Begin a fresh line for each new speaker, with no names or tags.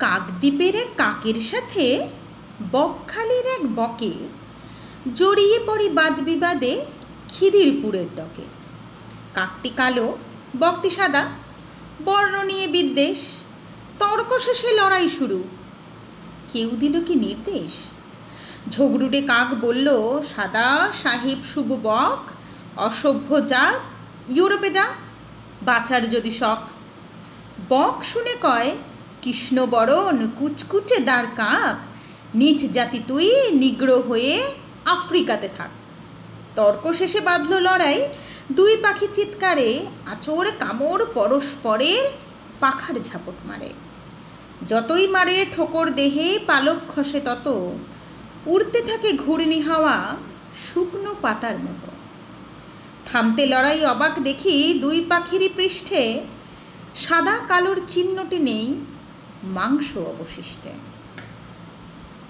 কাকদ্বীপের এক কাকের সাথে বকখালির এক বকে জড়িয়ে পড়ি বাদ বিবাদে খিদিরপুরের ডকে। কাকটি কালো, বকটি সাদা, বর্ণ নিয়ে বিদ্বেষ, তর্ক শেষে লড়াই শুরু। কেউ দিল কি নির্দেশ? ঝগড়ুটে কাক বলল, সাদা সাহেব শুভ বক, অসভ্য জাত, ইউরোপে যা, বাছার যদি শখ। বক শুনে কয়, কৃষ্ণবরণ কুচকুচে দাঁড় কাক, নিচ জাতি তুই, নিগ্র হয়ে আফ্রিকাতে থাক। তর্ক শেষে বাঁধল লড়াই, দুই পাখি চিৎকারে আঁচড় কামড় পরস্পরের পাখার ঝাপট মারে। যতই মারে ঠোকর দেহে পালক খসে তত, উড়তে থাকে ঘূর্ণি হাওয়া শুকনো পাতার মতো। থামতে লড়াই অবাক দেখি দুই পাখিরই পৃষ্ঠে সাদা কালোর চিহ্নটি নেই মাংস অবশিষ্টে।